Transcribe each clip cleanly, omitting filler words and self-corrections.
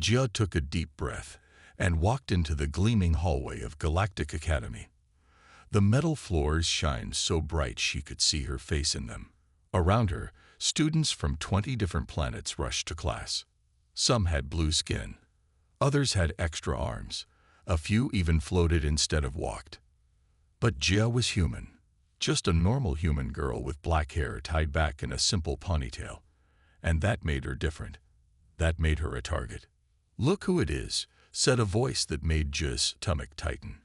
Jia took a deep breath and walked into the gleaming hallway of Galactic Academy. The metal floors shined so bright she could see her face in them. Around her, students from 20 different planets rushed to class. Some had blue skin. Others had extra arms. A few even floated instead of walked. But Jia was human. Just a normal human girl with black hair tied back in a simple ponytail. And that made her different. That made her a target. "Look who it is," said a voice that made Jia's stomach tighten.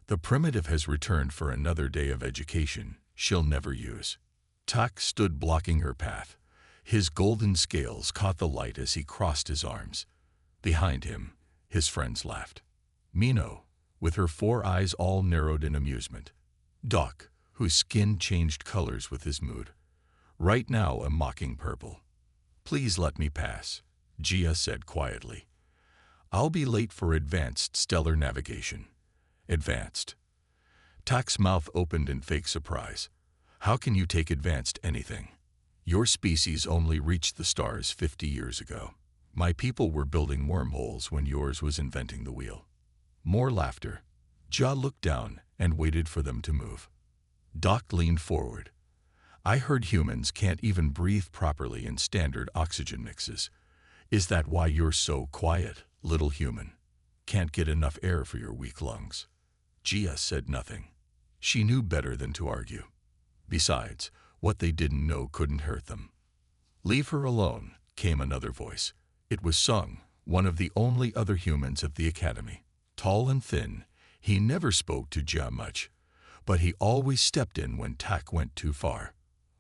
"The primitive has returned for another day of education she'll never use." Tak stood blocking her path. His golden scales caught the light as he crossed his arms. Behind him, his friends laughed. Mino, with her 4 eyes all narrowed in amusement. Doc, whose skin changed colors with his mood. Right now a mocking purple. "Please let me pass," Jia said quietly. "I'll be late for advanced stellar navigation." "Advanced?" Tak's mouth opened in fake surprise. "How can you take advanced anything? Your species only reached the stars 50 years ago. My people were building wormholes when yours was inventing the wheel." More laughter. Jia looked down and waited for them to move. Doc leaned forward. "I heard humans can't even breathe properly in standard oxygen mixes. Is that why you're so quiet, little human? Can't get enough air for your weak lungs?" Jia said nothing. She knew better than to argue. Besides, what they didn't know couldn't hurt them. "Leave her alone," came another voice. It was Sung, one of the only other humans at the academy. Tall and thin, he never spoke to Jia much, but he always stepped in when Tak went too far.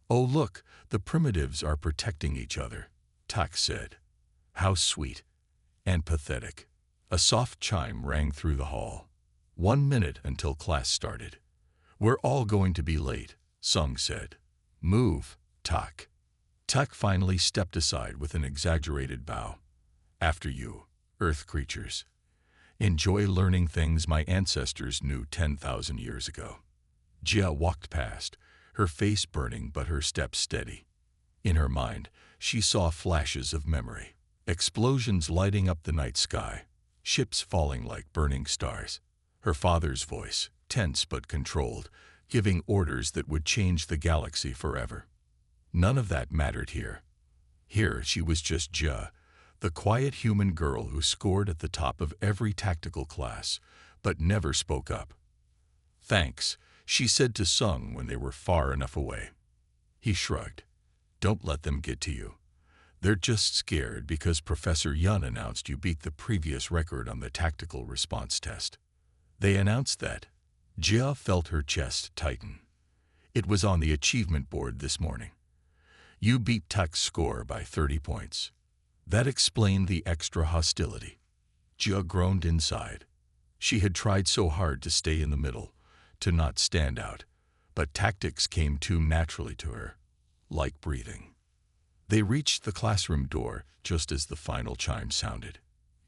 "Oh look, the primitives are protecting each other," Tak said. "How sweet and pathetic." A soft chime rang through the hall. 1 minute until class started. "We're all going to be late," Sung said. "Move, Tak." Tak finally stepped aside with an exaggerated bow. "After you, Earth creatures. Enjoy learning things my ancestors knew 10,000 years ago." Jia walked past, her face burning but her steps steady. In her mind, she saw flashes of memory. Explosions lighting up the night sky, ships falling like burning stars. Her father's voice, tense but controlled, giving orders that would change the galaxy forever. None of that mattered here. Here she was just Jia, the quiet human girl who scored at the top of every tactical class, but never spoke up. "Thanks," she said to Sung when they were far enough away. He shrugged. "Don't let them get to you. They're just scared because Professor Yun announced you beat the previous record on the tactical response test." "They announced that?" Jia felt her chest tighten. "It was on the achievement board this morning. You beat Tak's score by 30 points. That explained the extra hostility." Jia groaned inside. She had tried so hard to stay in the middle, to not stand out, but tactics came too naturally to her, like breathing. They reached the classroom door just as the final chime sounded.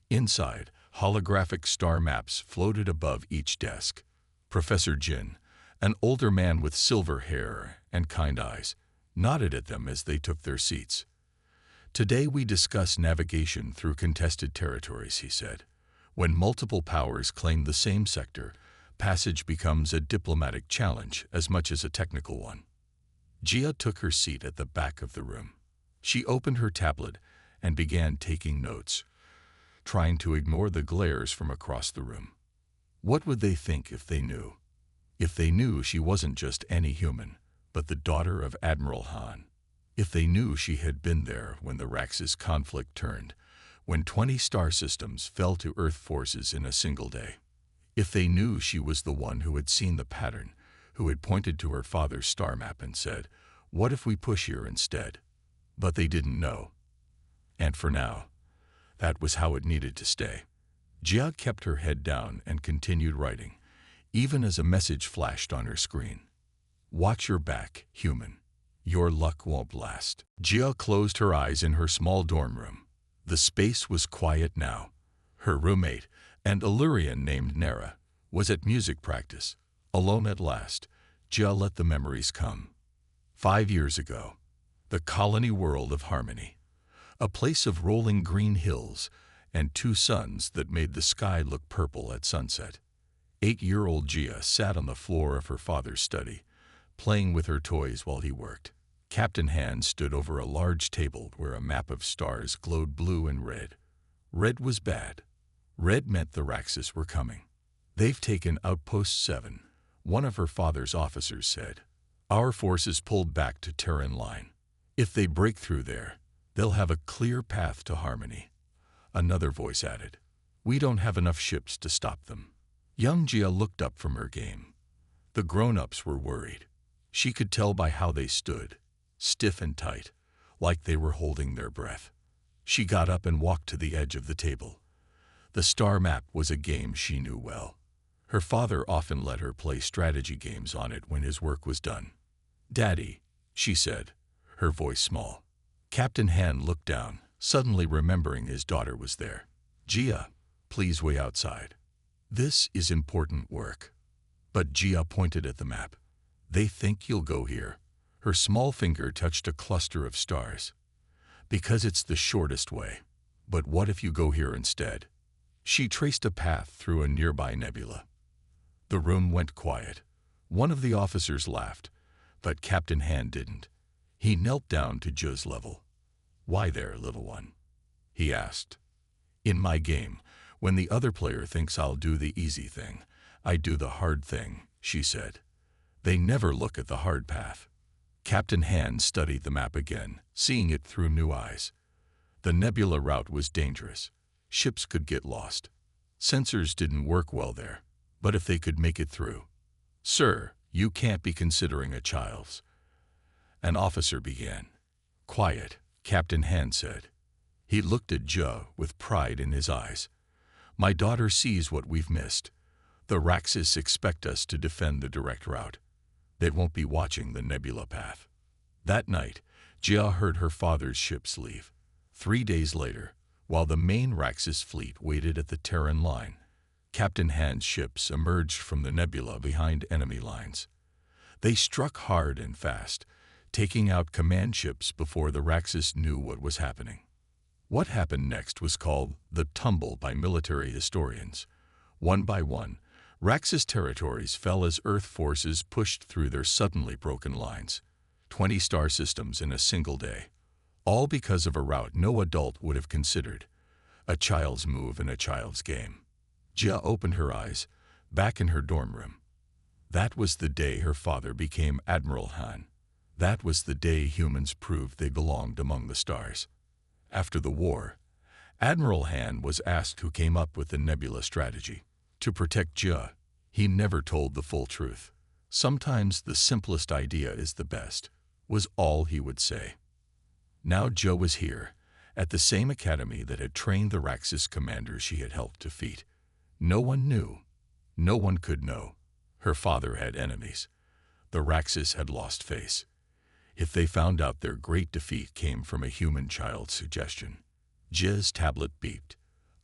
Inside, holographic star maps floated above each desk. Professor Jin, an older man with silver hair and kind eyes, nodded at them as they took their seats. "Today we discuss navigation through contested territories," he said. "When multiple powers claim the same sector, passage becomes a diplomatic challenge as much as a technical one." Jia took her seat at the back of the room. She opened her tablet and began taking notes, trying to ignore the glares from across the room. What would they think if they knew? If they knew she wasn't just any human, but the daughter of Admiral Han. If they knew she had been there when the Rax's conflict turned, when 20 star systems fell to Earth forces in a single day. If they knew she was the one who had seen the pattern, who had pointed to her father's star map and said, "What if we push here instead?" But they didn't know. And for now, that was how it needed to stay. Jia kept her head down and continued writing, even as a message flashed on her screen. "Watch your back, human. Your luck won't last." Jia closed her eyes in her small dorm room. The space was quiet now. Her roommate, an Illyrian named Nera, was at music practice. Alone at last, Jia let the memories come. 5 years ago, the colony world of Harmony. A place of rolling green hills and 2 suns that made the sky look purple at sunset. 8-year-old Gia sat on the floor of her father's study, playing with her toys while he worked. Captain Han stood over a large table where a map of stars glowed blue and red. Red was bad. Red meant the Raxus were coming. "They've taken Outpost 7, one of her father's officers said. "Our forces pulled back to Terran line. If they break through there, they'll have a clear path to harmony." Another voice added, "We don't have enough ships to stop them." Young Gia looked up from her game. The grown-ups were worried. She could tell by how they stood, stiff and tight, like they were holding their breath. She got up and walked to the edge of the table. The star map was a game she knew well. Her father often let her play strategy games on it when his work was done. "Daddy," she said, her voice small. Captain Han looked down, suddenly remembering his daughter was there. "Gia, please wait outside. This is important work." But Gia pointed at the map. "They think you'll go here." Her small finger touched a cluster of stars. "Because it's the shortest way. But what if you go here instead?" She traced a path through a nearby nebula. The room went quiet. One of the officers laughed, but Captain Han didn't. He knelt down to Jia's level. "Why there, little one?" he asked. "In my game, when the other player thinks I'll do the easy thing, I do the hard thing," she said. "They never look at the hard path." Captain Han studied the map again, seeing it through new eyes. The nebula route was dangerous. Ships could get lost. Sensors didn't work well there, but if they could make it through. "Sir, you can't be considering a child's." An officer began. "Quiet," Captain Han said. He looked at Jia with pride in his eyes. "My daughter sees what we've missed. The Raxus expect us to defend the direct route. They won't be watching the nebula path." That night, Jia heard her father's ships leave. 3 days later, while the main Raxus fleet waited at the Terran line, Captain Han's ships emerged from the nebula behind enemy lines. They struck hard and fast, taking out command ships before the Raxus knew what was happening. What happened next was called the Tumbled by military historians. One by one, Raxus territories fell as Earth forces pushed through their suddenly broken lines. 20 star systems in a single day. All because of a route no adult would have considered. A child's move in a child's game. Jia opened her eyes, back in her dorm room. That was the day her father became Admiral Han. That was the day humans proved they belonged among the stars. After the war, Admiral Han was asked who came up with the nebula strategy. To protect Jia, he never told the full truth. "Sometimes the simplest idea is the best," was all he would say. Now Jia was here, at the same academy that had trained the Raxus commanders she had helped defeat. No one knew. No one could know. Her father had enemies. The Raxus had lost face. If they found out their great defeat came from a human child's suggestion. Jia's tablet beeped.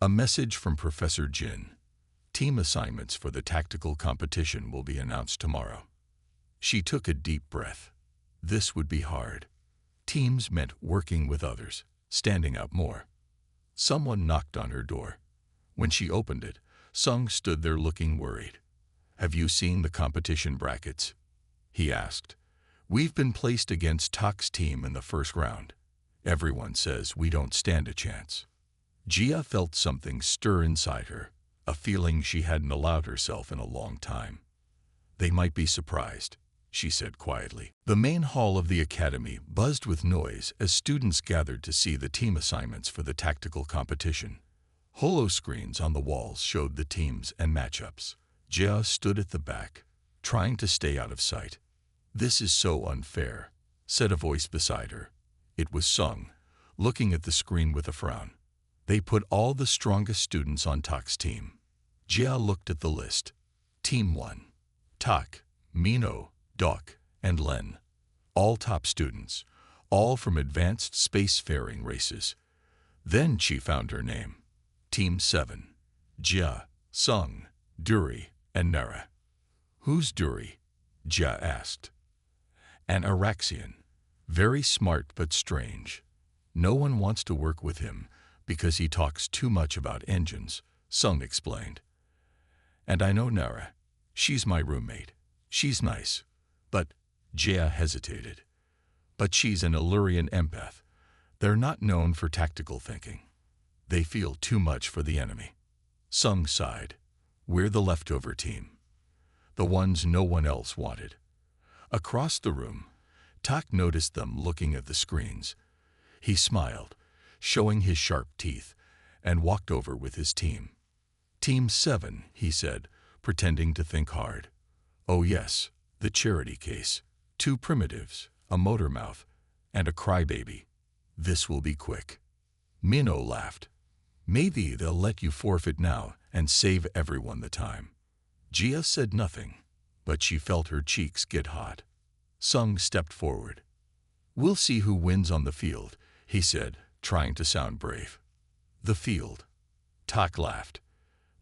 A message from Professor Jin. "Team assignments for the tactical competition will be announced tomorrow." She took a deep breath. This would be hard. Teams meant working with others, standing out more. Someone knocked on her door. When she opened it, Sung stood there looking worried. "Have you seen the competition brackets?" he asked. "We've been placed against Tak's team in the first round. Everyone says we don't stand a chance." Jia felt something stir inside her, a feeling she hadn't allowed herself in a long time. "They might be surprised," she said quietly. The main hall of the academy buzzed with noise as students gathered to see the team assignments for the tactical competition. Holoscreens on the walls showed the teams and matchups. Jia stood at the back, trying to stay out of sight. "This is so unfair," said a voice beside her. It was Sung, looking at the screen with a frown. "They put all the strongest students on Tak's team." Jia looked at the list. Team 1. Tak, Mino, Dok, and Len. All top students, all from advanced spacefaring races. Then she found her name. Team 7. Jia, Sung, Duri, and Nara. "Who's Duri?" Jia asked. "An Araxian. Very smart but strange. No one wants to work with him, Because he talks too much about engines, Sung explained. And I know Nara. She's my roommate. She's nice. But, Jia hesitated. But she's an Illyrian empath. They're not known for tactical thinking. They feel too much for the enemy. Sung sighed. We're the leftover team. The ones no one else wanted. Across the room, Tak noticed them looking at the screens. He smiled, showing his sharp teeth, and walked over with his team. Team 7, he said, pretending to think hard. Oh yes, the charity case. 2 primitives, a motor mouth, and a crybaby. This will be quick. Minnow laughed. Maybe they'll let you forfeit now and save everyone the time. Jia said nothing, but she felt her cheeks get hot. Sung stepped forward. We'll see who wins on the field, he said, trying to sound brave. The field. Tak laughed.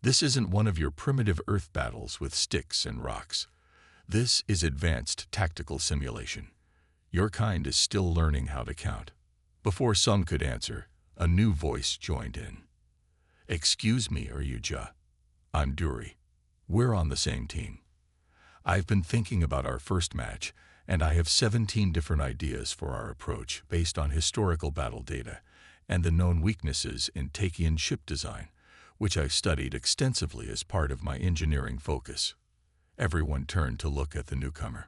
This isn't one of your primitive Earth battles with sticks and rocks. This is advanced tactical simulation. Your kind is still learning how to count. Before Sung could answer, a new voice joined in. Excuse me, are you Jia? I'm Duri. We're on the same team. I've been thinking about our first match, and I have 17 different ideas for our approach based on historical battle data and the known weaknesses in Takian ship design, which I've studied extensively as part of my engineering focus. Everyone turned to look at the newcomer.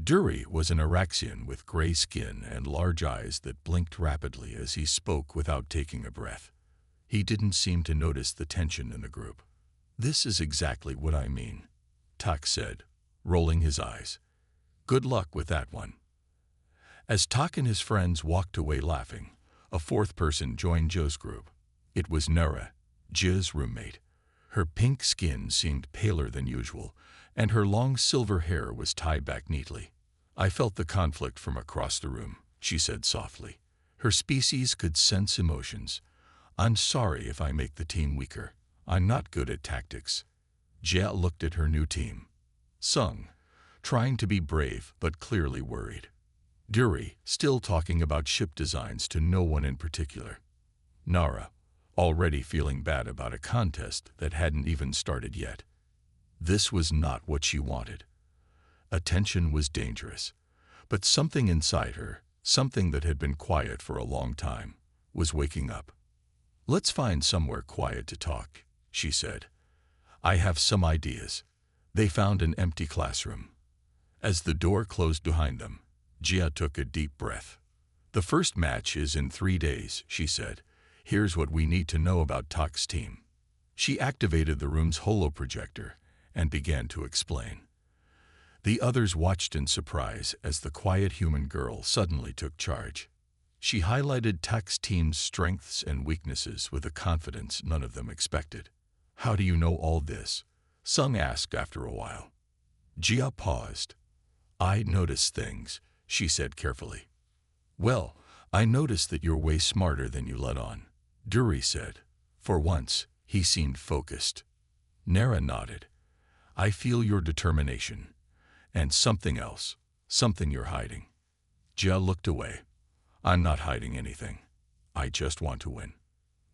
Duri was an Araxian with gray skin and large eyes that blinked rapidly as he spoke without taking a breath. He didn't seem to notice the tension in the group. This is exactly what I mean, Tak said, rolling his eyes. Good luck with that one. As Tak and his friends walked away laughing, a fourth person joined Joe's group. It was Nara, Jia's roommate. Her pink skin seemed paler than usual, and her long silver hair was tied back neatly. I felt the conflict from across the room, she said softly. Her species could sense emotions. I'm sorry if I make the team weaker. I'm not good at tactics. Jia looked at her new team. Sung, trying to be brave but clearly worried. Duri, still talking about ship designs to no one in particular. Nara, already feeling bad about a contest that hadn't even started yet. This was not what she wanted. Attention was dangerous, but something inside her, something that had been quiet for a long time, was waking up. Let's find somewhere quiet to talk, she said. I have some ideas. They found an empty classroom. As the door closed behind them, Jia took a deep breath. The first match is in 3 days, she said. Here's what we need to know about Tak's team. She activated the room's holoprojector and began to explain. The others watched in surprise as the quiet human girl suddenly took charge. She highlighted Tak's team's strengths and weaknesses with a confidence none of them expected. How do you know all this? Sung asked after a while. Jia paused. I notice things, she said carefully. Well, I noticed that you're way smarter than you let on, Duri said. For once, he seemed focused. Nara nodded. I feel your determination. And something else, something you're hiding. Jia looked away. I'm not hiding anything. I just want to win.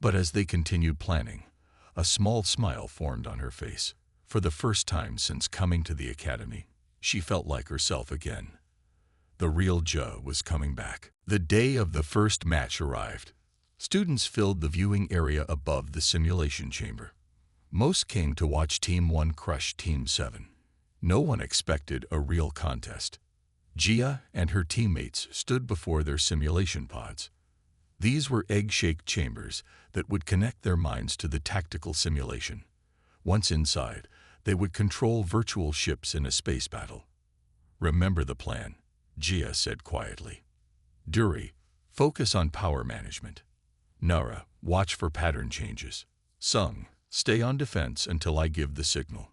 But as they continued planning, a small smile formed on her face. For the first time since coming to the academy, she felt like herself again. The real Jia was coming back. The day of the first match arrived. Students filled the viewing area above the simulation chamber. Most came to watch Team 1 crush Team 7. No one expected a real contest. Jia and her teammates stood before their simulation pods. These were egg-shaped chambers that would connect their minds to the tactical simulation. Once inside, they would control virtual ships in a space battle. Remember the plan, Jia said quietly. Duri, focus on power management. Nara, watch for pattern changes. Sung, stay on defense until I give the signal.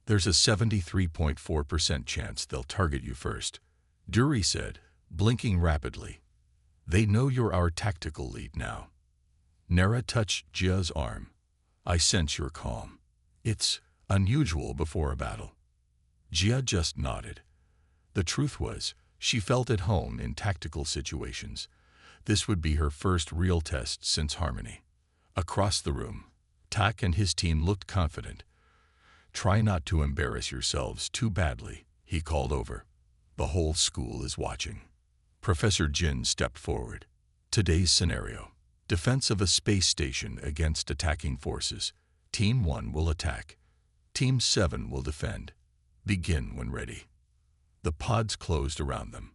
There's a 73.4% chance they'll target you first, Duri said, blinking rapidly. They know you're our tactical lead now. Nara touched Jia's arm. I sense you're calm. It's unusual before a battle. Jia just nodded. The truth was, she felt at home in tactical situations. This would be her first real test since Harmony. Across the room, Tak and his team looked confident. "Try not to embarrass yourselves too badly," he called over. "The whole school is watching." Professor Jin stepped forward. "Today's scenario: defense of a space station against attacking forces. Team 1 will attack. Team 7 will defend. Begin when ready." The pods closed around them.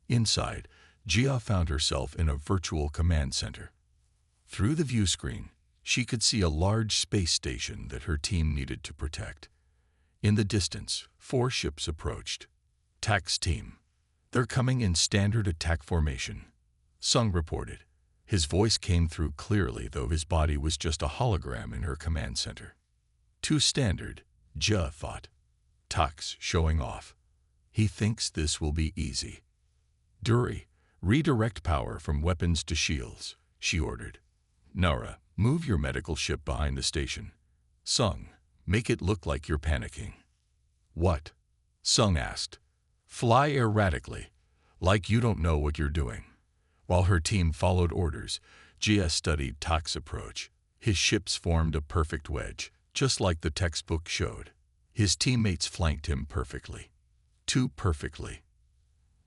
Inside, Jia found herself in a virtual command center. Through the view screen, she could see a large space station that her team needed to protect. In the distance, 4 ships approached. Tak's team. "They're coming in standard attack formation," Sung reported. His voice came through clearly, though his body was just a hologram in her command center. "Too standard," Jia thought. "Tak's showing off. He thinks this will be easy." "Duri, redirect power from weapons to shields," she ordered. "Nara, move your medical ship behind the station. Sung, make it look like you're panicking." "What?" Sung asked. "Fly erratically, like you don't know what you're doing." While her team followed orders, Jia studied Tak's approach. His ships formed a perfect wedge, just like the textbook showed. His teammates flanked him perfectly. Too perfectly.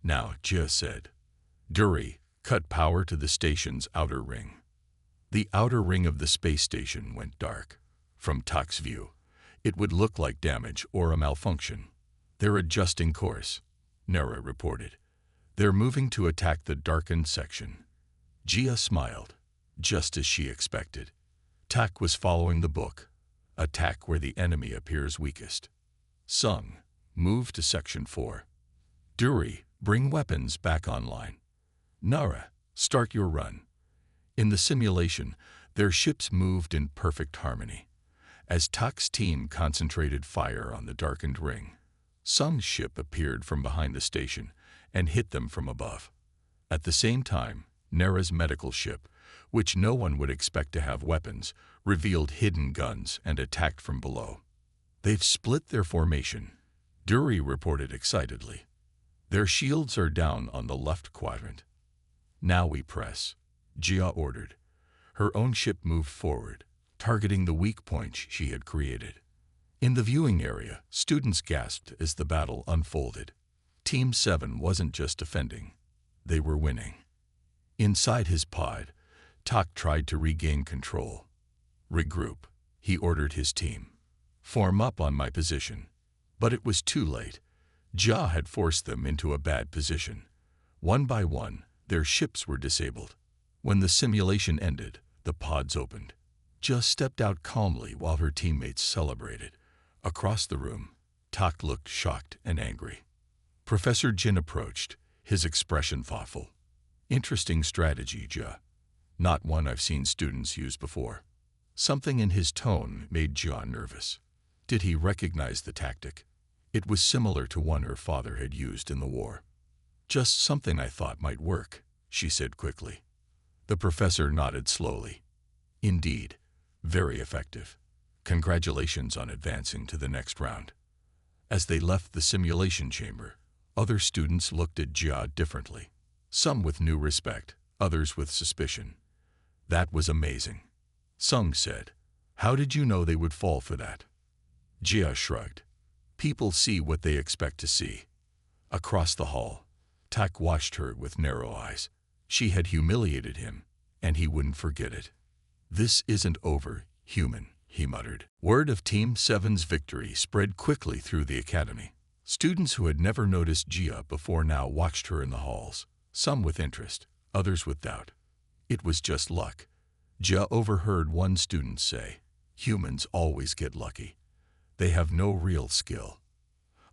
"Now," Jia said. "Duri, cut power to the station's outer ring." The outer ring of the space station went dark. From Tak's view, it would look like damage or a malfunction. "They're adjusting course," Nara reported. "They're moving to attack the darkened section." Jia smiled, just as she expected. Tak was following the book. Attack where the enemy appears weakest. Sung, move to Section 4. Duri, bring weapons back online. Nara, start your run. In the simulation, their ships moved in perfect harmony. As Tak's team concentrated fire on the darkened ring, Sung's ship appeared from behind the station and hit them from above. At the same time, Nara's medical ship, which no one would expect to have weapons, revealed hidden guns and attacked from below. "They've split their formation," Duri reported excitedly. "Their shields are down on the left quadrant." "Now we press," Jia ordered. Her own ship moved forward, targeting the weak point she had created. In the viewing area, students gasped as the battle unfolded. Team 7 wasn't just defending, they were winning. Inside his pod, Tak tried to regain control. "Regroup," he ordered his team. "Form up on my position." But it was too late. Jia had forced them into a bad position. One by one, their ships were disabled. When the simulation ended, the pods opened. Jia stepped out calmly while her teammates celebrated. Across the room, Tak looked shocked and angry. Professor Jin approached, his expression thoughtful. "Interesting strategy, Jia. Not one I've seen students use before." Something in his tone made Jia nervous. Did he recognize the tactic? It was similar to one her father had used in the war. "Just something I thought might work," she said quickly. The professor nodded slowly. "Indeed, very effective. Congratulations on advancing to the next round." As they left the simulation chamber, other students looked at Jia differently. Some with new respect, others with suspicion. "That was amazing," Sung said. "How did you know they would fall for that?" Jia shrugged. "People see what they expect to see." Across the hall, Tak watched her with narrow eyes. She had humiliated him, and he wouldn't forget it. "This isn't over, human," he muttered. Word of Team 7's victory spread quickly through the academy. Students who had never noticed Jia before now watched her in the halls, some with interest, others with doubt. It was just luck. Jia overheard one student say, "Humans always get lucky. They have no real skill."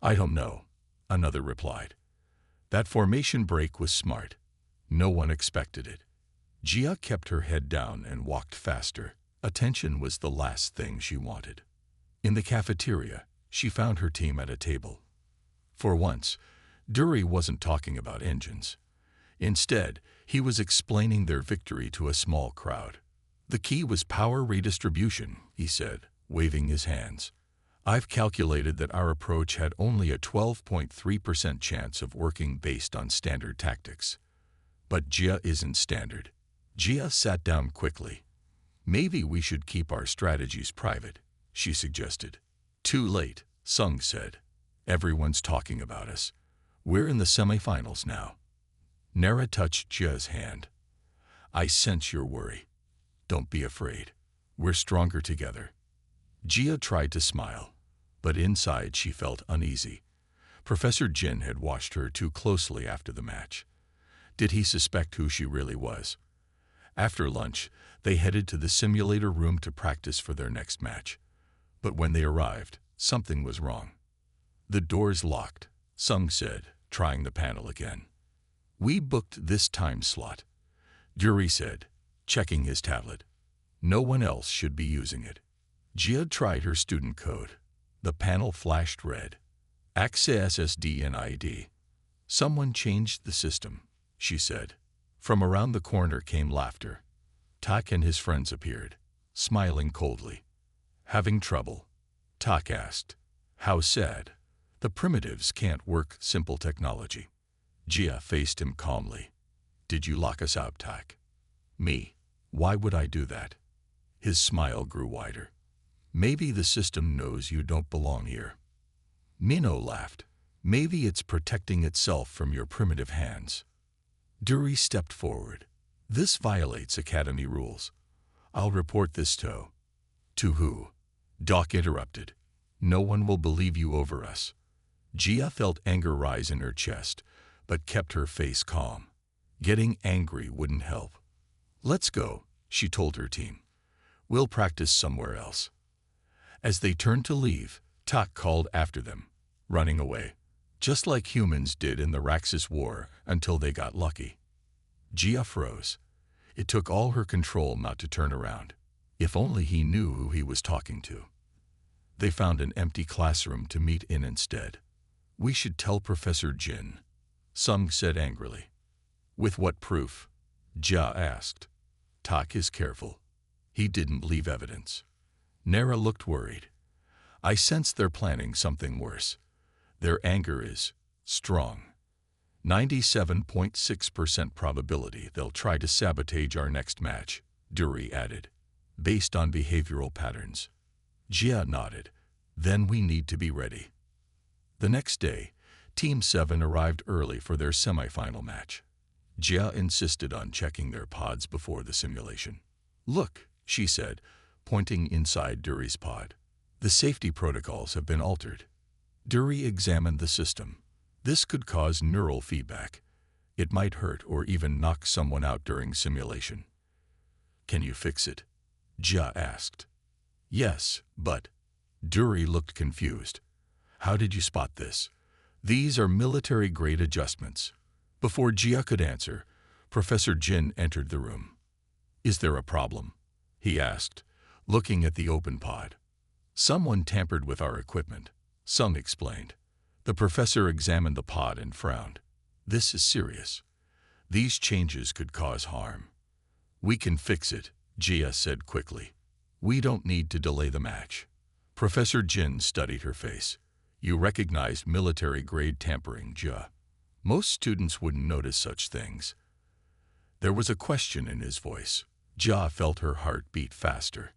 "I don't know," another replied. That formation break was smart. No one expected it. Jia kept her head down and walked faster. Attention was the last thing she wanted. In the cafeteria, she found her team at a table. For once, Duri wasn't talking about engines. Instead, he was explaining their victory to a small crowd. "The key was power redistribution," he said, waving his hands. "I've calculated that our approach had only a 12.3% chance of working based on standard tactics. But Jia isn't standard." Jia sat down quickly. Maybe we should keep our strategies private, she suggested. Too late, Sung said. Everyone's talking about us. We're in the semifinals now. Nara touched Jia's hand. I sense your worry. Don't be afraid. We're stronger together. Jia tried to smile, but inside she felt uneasy. Professor Jin had watched her too closely after the match. Did he suspect who she really was? After lunch, they headed to the simulator room to practice for their next match. But when they arrived, something was wrong. The door's locked, Sung said, trying the panel again. We booked this time slot, Duri said, checking his tablet. No one else should be using it. Jia tried her student code. The panel flashed red. Access SSD and ID. Someone changed the system, she said. From around the corner came laughter. Tak and his friends appeared, smiling coldly. Having trouble? Tak asked. How sad. The primitives can't work simple technology. Jia faced him calmly. Did you lock us out, Tak? Me. Why would I do that? His smile grew wider. Maybe the system knows you don't belong here. Minnow laughed. Maybe it's protecting itself from your primitive hands. Duri stepped forward. This violates Academy rules. I'll report this to... To who? Doc interrupted. No one will believe you over us. Jia felt anger rise in her chest, but kept her face calm. Getting angry wouldn't help. Let's go, she told her team. We'll practice somewhere else. As they turned to leave, Tak called after them, running away, just like humans did in the Raxus War until they got lucky. Jia froze. It took all her control not to turn around. If only he knew who he was talking to. They found an empty classroom to meet in instead. We should tell Professor Jin, Sung said angrily. With what proof? Jia asked. Tak is careful. He didn't leave evidence. Nara looked worried. I sense they're planning something worse. Their anger is strong. 97.6% probability they'll try to sabotage our next match, Duri added, based on behavioral patterns. Jia nodded. Then we need to be ready. The next day, Team 7 arrived early for their semifinal match. Jia insisted on checking their pods before the simulation. Look, she said, pointing inside Duri's pod. The safety protocols have been altered. Duri examined the system. This could cause neural feedback. It might hurt or even knock someone out during simulation. Can you fix it? Jia asked. Yes, but... Duri looked confused. How did you spot this? These are military-grade adjustments. Before Jia could answer, Professor Jin entered the room. Is there a problem? He asked, looking at the open pod. Someone tampered with our equipment, Sung explained. The professor examined the pod and frowned. This is serious. These changes could cause harm. We can fix it, Jia said quickly. We don't need to delay the match. Professor Jin studied her face. You recognized military-grade tampering, Jia. Most students wouldn't notice such things. There was a question in his voice. Jia felt her heart beat faster.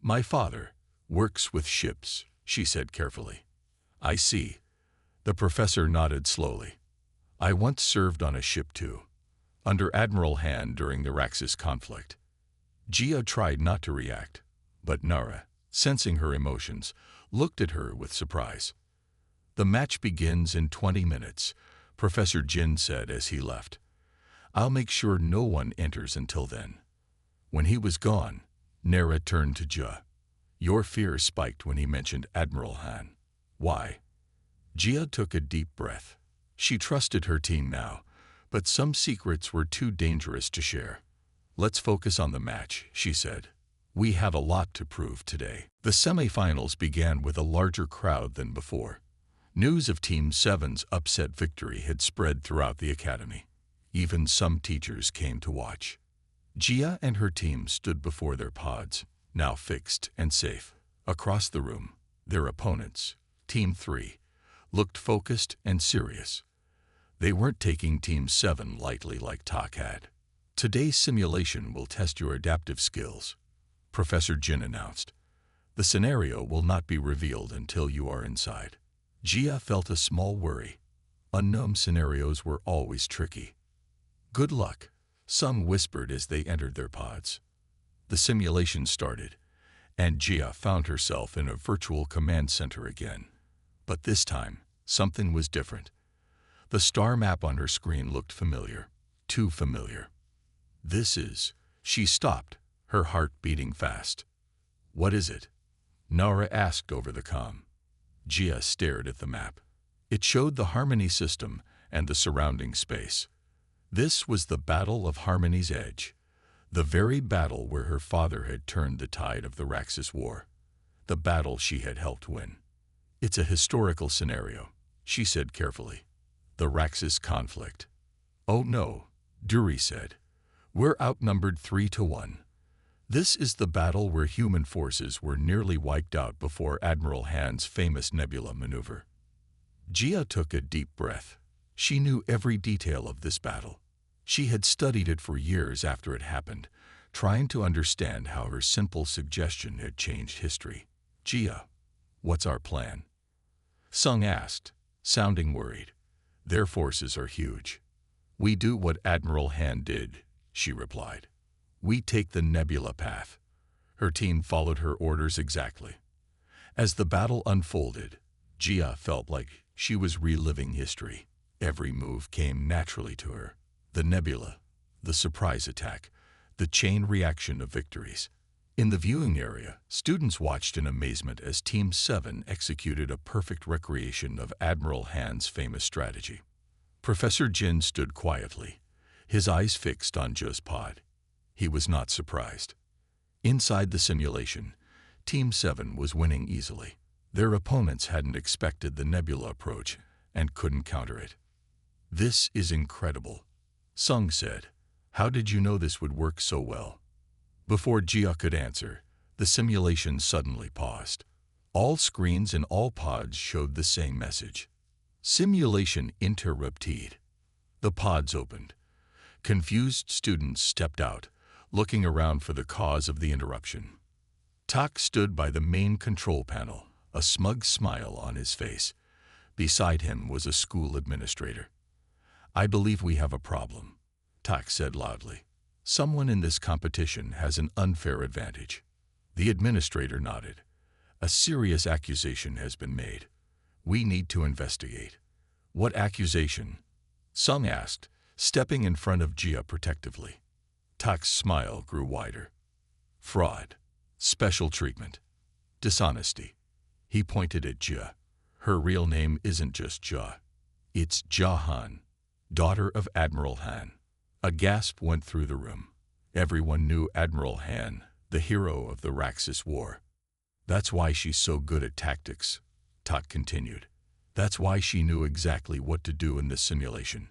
My father works with ships, she said carefully. I see. The professor nodded slowly. I once served on a ship too, under Admiral Han during the Raxus conflict. Jia tried not to react, but Nara, sensing her emotions, looked at her with surprise. The match begins in 20 minutes, Professor Jin said as he left. I'll make sure no one enters until then. When he was gone, Nara turned to Jia. Your fear spiked when he mentioned Admiral Han. Why? Jia took a deep breath. She trusted her team now, but some secrets were too dangerous to share. Let's focus on the match, she said. We have a lot to prove today. The semifinals began with a larger crowd than before. News of Team 7's upset victory had spread throughout the academy. Even some teachers came to watch. Jia and her team stood before their pods, now fixed and safe. Across the room, their opponents, Team 3, looked focused and serious. They weren't taking Team 7 lightly like Tak had. Today's simulation will test your adaptive skills. Professor Jin announced. The scenario will not be revealed until you are inside. Jia felt a small worry. Unknown scenarios were always tricky. Good luck, some whispered as they entered their pods. The simulation started, and Jia found herself in a virtual command center again. But this time, something was different. The star map on her screen looked familiar, too familiar. She stopped, her heart beating fast. What is it? Nara asked over the comm. Jia stared at the map. It showed the Harmony system and the surrounding space. This was the Battle of Harmony's Edge, the very battle where her father had turned the tide of the Raxus War, the battle she had helped win. It's a historical scenario, she said carefully. The Raxus conflict. Oh no, Duri said. We're outnumbered 3-1. This is the battle where human forces were nearly wiped out before Admiral Han's famous nebula maneuver. Jia took a deep breath. She knew every detail of this battle. She had studied it for years after it happened, trying to understand how her simple suggestion had changed history. Jia, what's our plan? Sung asked, sounding worried. Their forces are huge. We do what Admiral Han did, she replied. We take the nebula path. Her team followed her orders exactly. As the battle unfolded, Jia felt like she was reliving history. Every move came naturally to her. The nebula, the surprise attack, the chain reaction of victories. In the viewing area, students watched in amazement as Team 7 executed a perfect recreation of Admiral Han's famous strategy. Professor Jin stood quietly, his eyes fixed on Jia's pod. He was not surprised. Inside the simulation, Team 7 was winning easily. Their opponents hadn't expected the nebula approach and couldn't counter it. This is incredible, Sung said. How did you know this would work so well? Before Jia could answer, the simulation suddenly paused. All screens and all pods showed the same message. Simulation interrupted. The pods opened. Confused students stepped out, looking around for the cause of the interruption. Tak stood by the main control panel, a smug smile on his face. Beside him was a school administrator. I believe we have a problem, Tak said loudly. Someone in this competition has an unfair advantage. The administrator nodded. A serious accusation has been made. We need to investigate. What accusation? Sung asked, stepping in front of Jia protectively. Tak's smile grew wider. Fraud. Special treatment. Dishonesty. He pointed at Jia. Her real name isn't just Jia. It's Jia Han, daughter of Admiral Han. A gasp went through the room. Everyone knew Admiral Han, the hero of the Raxus War. That's why she's so good at tactics, Tak continued. That's why she knew exactly what to do in this simulation.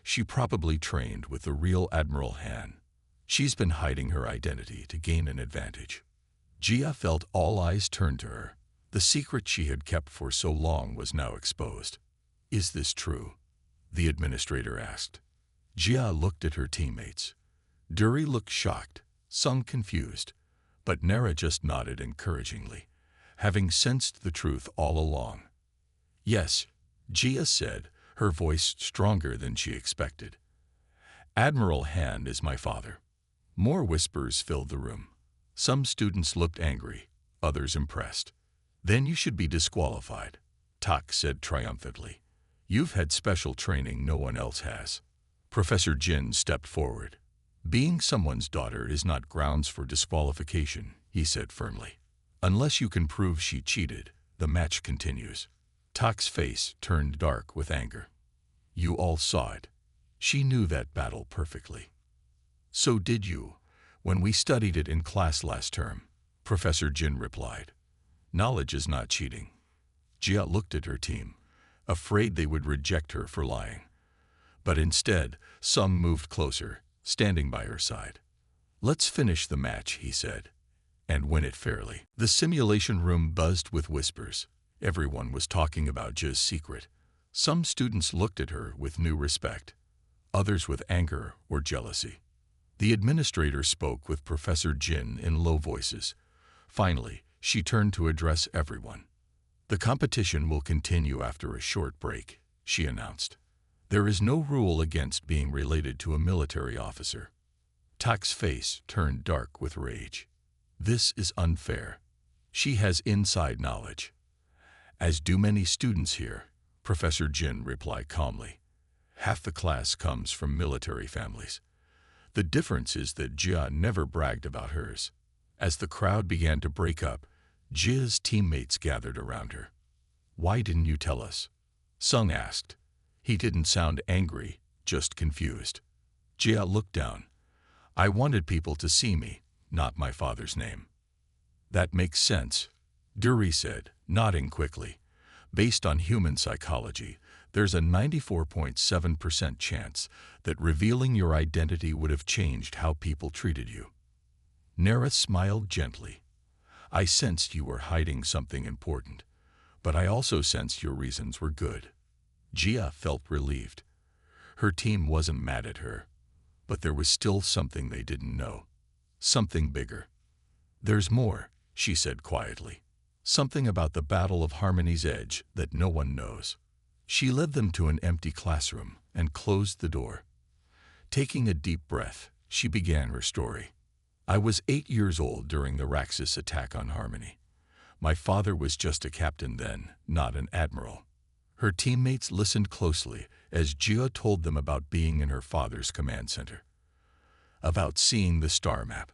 She probably trained with the real Admiral Han. She's been hiding her identity to gain an advantage. Jia felt all eyes turn to her. The secret she had kept for so long was now exposed. Is this true? The administrator asked. Jia looked at her teammates. Duri looked shocked, Sung confused, but Nara just nodded encouragingly, having sensed the truth all along. Yes, Jia said, her voice stronger than she expected. Admiral Han is my father. More whispers filled the room. Some students looked angry, others impressed. Then you should be disqualified, Tak said triumphantly. You've had special training no one else has. Professor Jin stepped forward. Being someone's daughter is not grounds for disqualification, he said firmly. Unless you can prove she cheated, the match continues. Tak's face turned dark with anger. You all saw it. She knew that battle perfectly. So did you, when we studied it in class last term, Professor Jin replied. Knowledge is not cheating. Jia looked at her team, afraid they would reject her for lying. But instead, Sung moved closer, standing by her side. Let's finish the match, he said, and win it fairly. The simulation room buzzed with whispers. Everyone was talking about Jia's secret. Some students looked at her with new respect, others with anger or jealousy. The administrator spoke with Professor Jin in low voices. Finally, she turned to address everyone. "The competition will continue after a short break," she announced. "There is no rule against being related to a military officer." Tak's face turned dark with rage. "This is unfair. She has inside knowledge." "As do many students here," Professor Jin replied calmly. "Half the class comes from military families. The difference is that Jia never bragged about hers." As the crowd began to break up, Jia's teammates gathered around her. "Why didn't you tell us?" Sung asked. He didn't sound angry, just confused. Jia looked down. "I wanted people to see me, not my father's name." "That makes sense," Dury said, nodding quickly. "Based on human psychology, there's a 94.7% chance that revealing your identity would have changed how people treated you." Nara smiled gently. "I sensed you were hiding something important, but I also sensed your reasons were good." Jia felt relieved. Her team wasn't mad at her, but there was still something they didn't know. Something bigger. "There's more," she said quietly. "Something about the Battle of Harmony's Edge that no one knows." She led them to an empty classroom and closed the door. Taking a deep breath, she began her story. "I was 8 years old during the Raxus attack on Harmony. My father was just a captain then, not an admiral." Her teammates listened closely as Jia told them about being in her father's command center, about seeing the star map,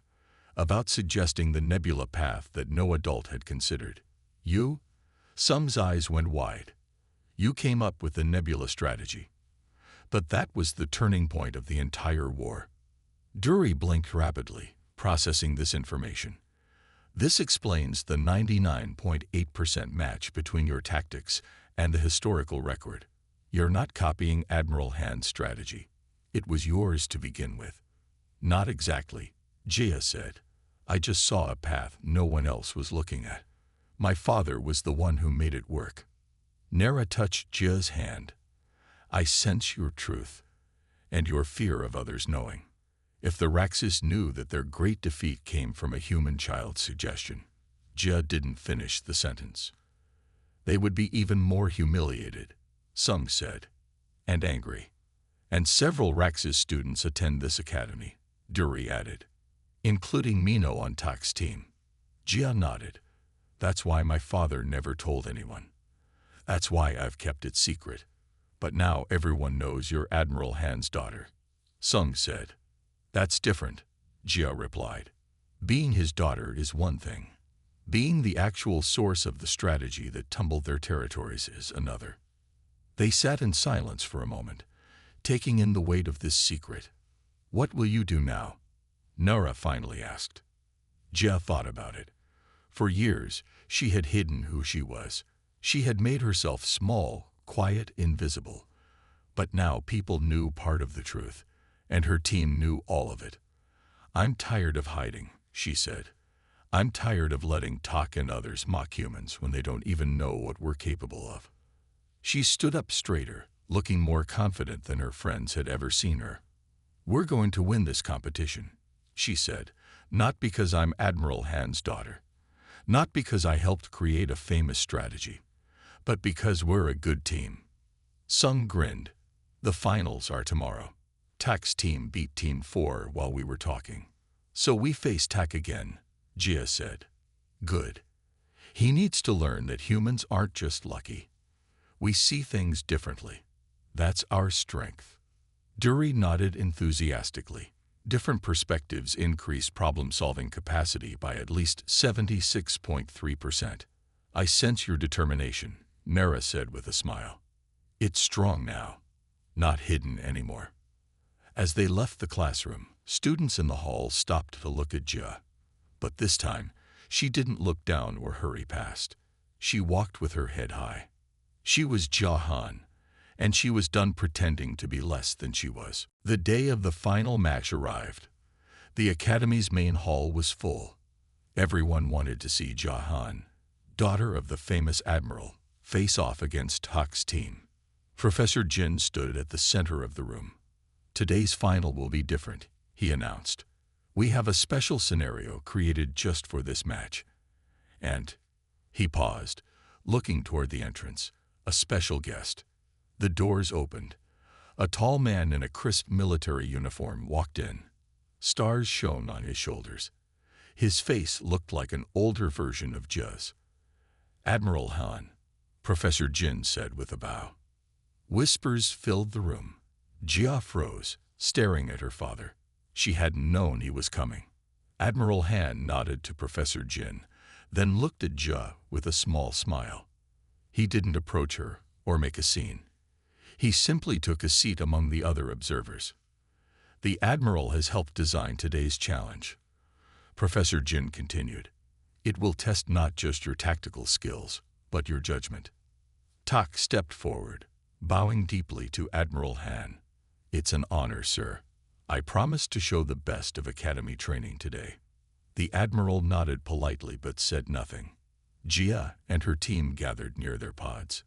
about suggesting the nebula path that no adult had considered. "You?" Sung's eyes went wide. "You came up with the nebula strategy." But that was the turning point of the entire war. Dury blinked rapidly, processing this information. "This explains the 99.8% match between your tactics and the historical record. You're not copying Admiral Han's strategy. It was yours to begin with." "Not exactly," Jia said. "I just saw a path no one else was looking at. My father was the one who made it work." Nara touched Jia's hand. "I sense your truth, and your fear of others knowing." If the Raxus knew that their great defeat came from a human child's suggestion, Jia didn't finish the sentence. "They would be even more humiliated," Sung said, "and angry. And several Raxus students attend this academy," Dury added, "including Mino on Tak's team." Jia nodded. "That's why my father never told anyone. That's why I've kept it secret. But now everyone knows you're Admiral Han's daughter," Sung said. "That's different," Jia replied. "Being his daughter is one thing. Being the actual source of the strategy that tumbled their territories is another." They sat in silence for a moment, taking in the weight of this secret. "What will you do now?" Nara finally asked. Jia thought about it. For years, she had hidden who she was. She had made herself small, quiet, invisible. But now people knew part of the truth, and her team knew all of it. "I'm tired of hiding," she said. "I'm tired of letting Tak and others mock humans when they don't even know what we're capable of." She stood up straighter, looking more confident than her friends had ever seen her. "We're going to win this competition," she said, "not because I'm Admiral Han's daughter, not because I helped create a famous strategy, but because we're a good team." Sung grinned. "The finals are tomorrow. Tak's team beat Team 4 while we were talking. So we face Tak again," Jia said. "Good. He needs to learn that humans aren't just lucky. We see things differently. That's our strength." Dury nodded enthusiastically. Different perspectives increase problem-solving capacity by at least 76.3%. "I sense your determination," Nara said with a smile. "It's strong now, not hidden anymore." As they left the classroom, students in the hall stopped to look at Jia. But this time, she didn't look down or hurry past. She walked with her head high. She was Jia Han, and she was done pretending to be less than she was. The day of the final match arrived. The academy's main hall was full. Everyone wanted to see Jia Han, daughter of the famous admiral, face off against Tak's team. Professor Jin stood at the center of the room. "Today's final will be different," he announced. "We have a special scenario created just for this match." And he paused, looking toward the entrance. A special guest. The doors opened. A tall man in a crisp military uniform walked in. Stars shone on his shoulders. His face looked like an older version of Juz. "Admiral Han," Professor Jin said with a bow. Whispers filled the room. Jia froze, staring at her father. She hadn't known he was coming. Admiral Han nodded to Professor Jin, then looked at Jia with a small smile. He didn't approach her or make a scene. He simply took a seat among the other observers. "The Admiral has helped design today's challenge," Professor Jin continued. "It will test not just your tactical skills, but your judgment." Tak stepped forward, bowing deeply to Admiral Han. "It's an honor, sir. I promise to show the best of Academy training today." The Admiral nodded politely but said nothing. Jia and her team gathered near their pods.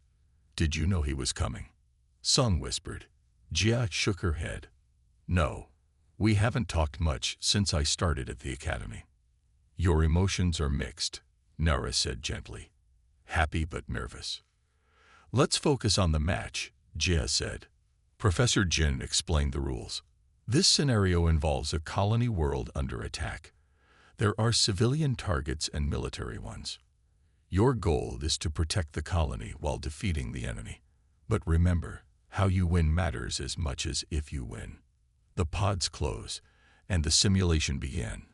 "Did you know he was coming?" Sung whispered. Jia shook her head. "No, we haven't talked much since I started at the Academy." "Your emotions are mixed," Nara said gently. "Happy but nervous." "Let's focus on the match," Jia said. Professor Jin explained the rules. "This scenario involves a colony world under attack. There are civilian targets and military ones. Your goal is to protect the colony while defeating the enemy. But remember, how you win matters as much as if you win." The pods closed, and the simulation began.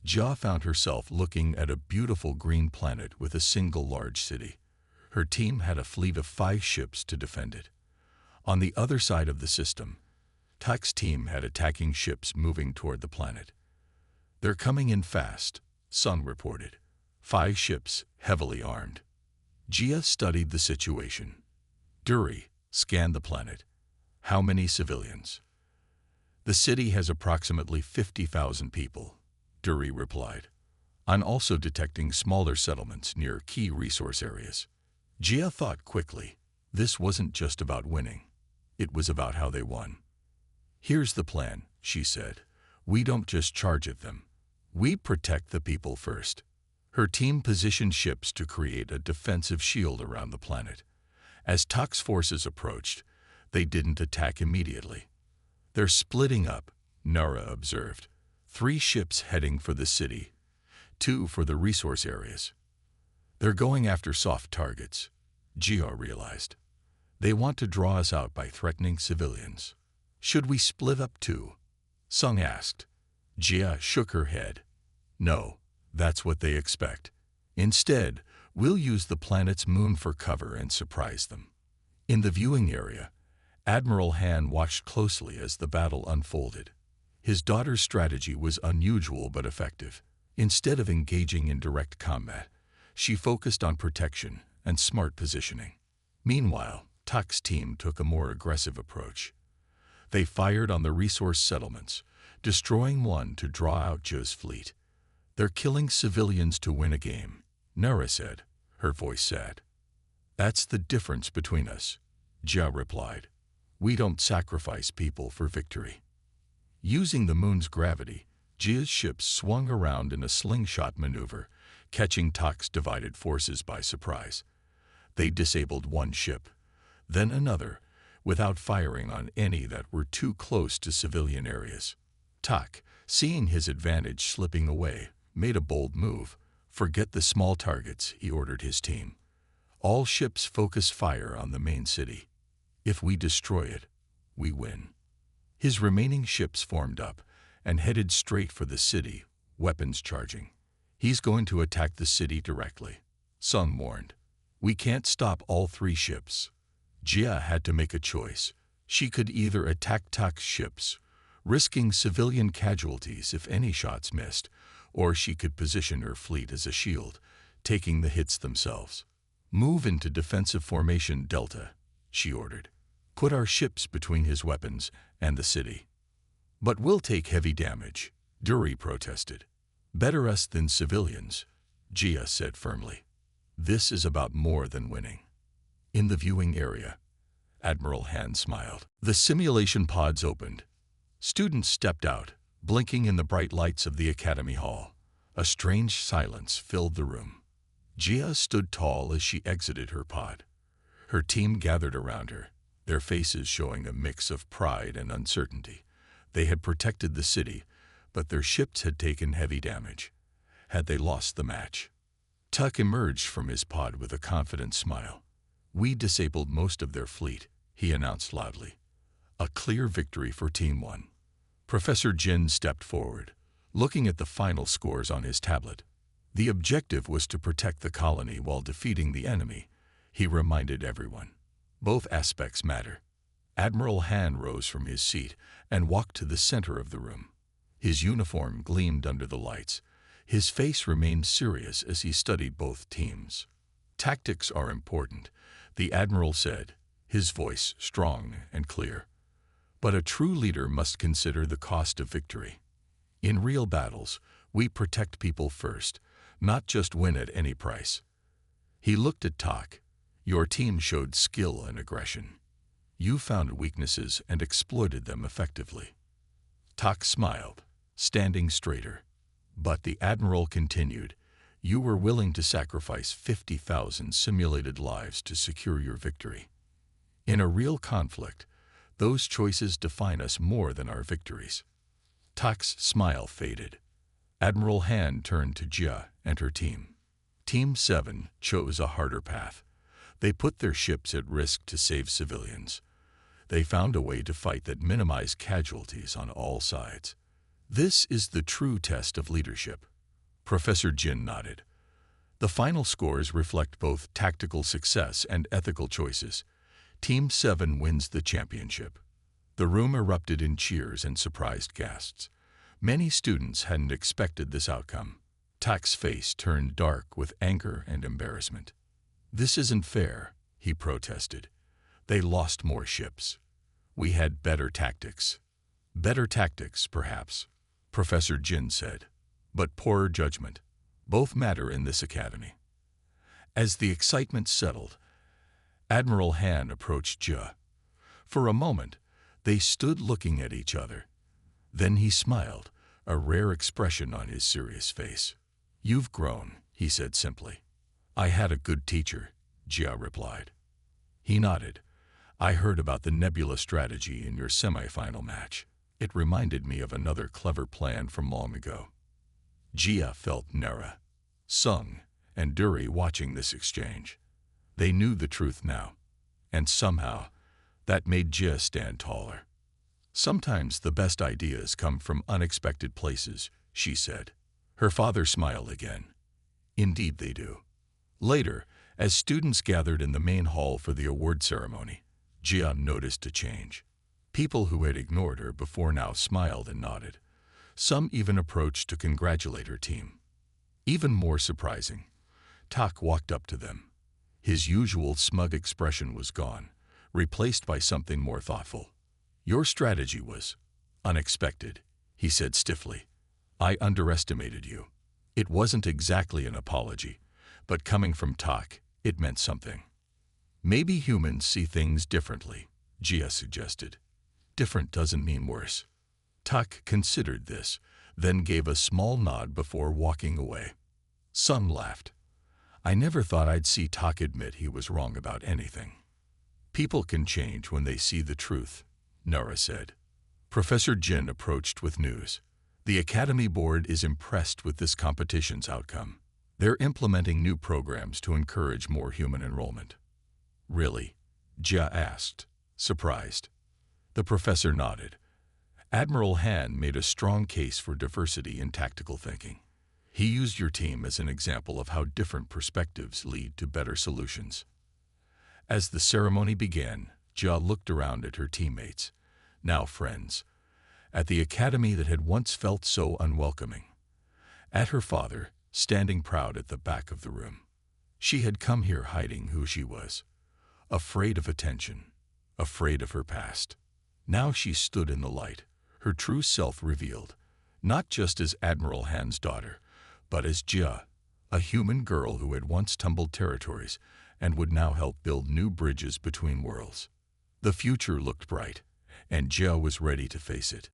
Jia found herself looking at a beautiful green planet with a single large city. Her team had a fleet of 5 ships to defend it. On the other side of the system, Tak's team had attacking ships moving toward the planet. "They're coming in fast," Sung reported. 5 ships, heavily armed. Jia studied the situation. Duri scanned the planet. "How many civilians?" "The city has approximately 50,000 people," Duri replied. "I'm also detecting smaller settlements near key resource areas." Jia thought quickly. This wasn't just about winning. It was about how they won. "Here's the plan," she said. "We don't just charge at them. We protect the people first." Her team positioned ships to create a defensive shield around the planet. As Tak's forces approached, they didn't attack immediately. "They're splitting up," Nara observed. 3 ships heading for the city, 2 for the resource areas. "They're going after soft targets," Jia realized. "They want to draw us out by threatening civilians." "Should we split up too?" Sung asked. Jia shook her head. "No, that's what they expect. Instead, we'll use the planet's moon for cover and surprise them." In the viewing area, Admiral Han watched closely as the battle unfolded. His daughter's strategy was unusual but effective. Instead of engaging in direct combat, she focused on protection and smart positioning. Meanwhile, Tak's team took a more aggressive approach. They fired on the resource settlements, destroying one to draw out Joe's fleet. "They're killing civilians to win a game," Nara said, her voice sad. "That's the difference between us," Jia replied. "We don't sacrifice people for victory." Using the moon's gravity, Jia's ships swung around in a slingshot maneuver, catching Tak's divided forces by surprise. They disabled one ship, then another, without firing on any that were too close to civilian areas. Tak, seeing his advantage slipping away, made a bold move. "Forget the small targets," he ordered his team. "All ships focus fire on the main city. If we destroy it, we win." His remaining ships formed up and headed straight for the city, weapons charging. "He's going to attack the city directly," Sung warned. "We can't stop all 3 ships." Jia had to make a choice. She could either attack Tak's ships, risking civilian casualties if any shots missed, or she could position her fleet as a shield, taking the hits themselves. "Move into defensive formation Delta," she ordered. "Put our ships between his weapons and the city." "But we'll take heavy damage," Duri protested. "Better us than civilians," Jia said firmly. "This is about more than winning." In the viewing area, Admiral Han smiled. The simulation pods opened. Students stepped out, blinking in the bright lights of the Academy Hall. A strange silence filled the room. Gia stood tall as she exited her pod. Her team gathered around her, their faces showing a mix of pride and uncertainty. They had protected the city, but their ships had taken heavy damage. Had they lost the match? Tuck emerged from his pod with a confident smile. "We disabled most of their fleet," he announced loudly. "A clear victory for Team 1. Professor Jin stepped forward, looking at the final scores on his tablet. The objective was to protect the colony while defeating the enemy, he reminded everyone. Both aspects matter. Admiral Han rose from his seat and walked to the center of the room. His uniform gleamed under the lights. His face remained serious as he studied both teams. "Tactics are important," the Admiral said, his voice strong and clear. "But a true leader must consider the cost of victory. In real battles, we protect people first, not just win at any price." He looked at Tuck. "Your team showed skill and aggression. You found weaknesses and exploited them effectively." Tuck smiled, standing straighter. But the Admiral continued, "You were willing to sacrifice 50,000 simulated lives to secure your victory. In a real conflict, those choices define us more than our victories." Tuck's smile faded. Admiral Han turned to Jia and her team. Team 7 chose a harder path. They put their ships at risk to save civilians. They found a way to fight that minimized casualties on all sides. "This is the true test of leadership." Professor Jin nodded. "The final scores reflect both tactical success and ethical choices. Team 7 wins the championship." The room erupted in cheers and surprised gasps. Many students hadn't expected this outcome. Tuck's face turned dark with anger and embarrassment. "This isn't fair," he protested. "They lost more ships. We had better tactics." "Better tactics, perhaps," Professor Jin said, "but poorer judgment. Both matter in this academy." As the excitement settled, Admiral Han approached Jia. For a moment, they stood looking at each other. Then he smiled, a rare expression on his serious face. "You've grown," he said simply. "I had a good teacher," Jia replied. He nodded. "I heard about the nebula strategy in your semifinal match. It reminded me of another clever plan from long ago." Jia felt Nara, Sung, and Duri watching this exchange. They knew the truth now, and somehow that made Jia stand taller. "Sometimes the best ideas come from unexpected places," she said. Her father smiled again. "Indeed they do." Later, as students gathered in the main hall for the award ceremony, Jia noticed a change. People who had ignored her before now smiled and nodded. Some even approached to congratulate her team. Even more surprising, Tuck walked up to them. His usual smug expression was gone, replaced by something more thoughtful. "Your strategy was unexpected," he said stiffly. "I underestimated you." It wasn't exactly an apology, but coming from Tuck, it meant something. "Maybe humans see things differently," Jia suggested. "Different doesn't mean worse." Tuck considered this, then gave a small nod before walking away. Some laughed. "I never thought I'd see Tuck admit he was wrong about anything." "People can change when they see the truth," Nara said. Professor Jin approached with news. "The Academy Board is impressed with this competition's outcome. They're implementing new programs to encourage more human enrollment." "Really?" Jia asked, surprised. The professor nodded. Admiral Han made a strong case for diversity in tactical thinking. He used your team as an example of how different perspectives lead to better solutions. As the ceremony began, Jia looked around at her teammates, now friends, at the academy that had once felt so unwelcoming, at her father, standing proud at the back of the room. She had come here hiding who she was, afraid of attention, afraid of her past. Now she stood in the light, her true self revealed, not just as Admiral Han's daughter, but as Jia, a human girl who had once tumbled territories and would now help build new bridges between worlds. The future looked bright, and Jia was ready to face it.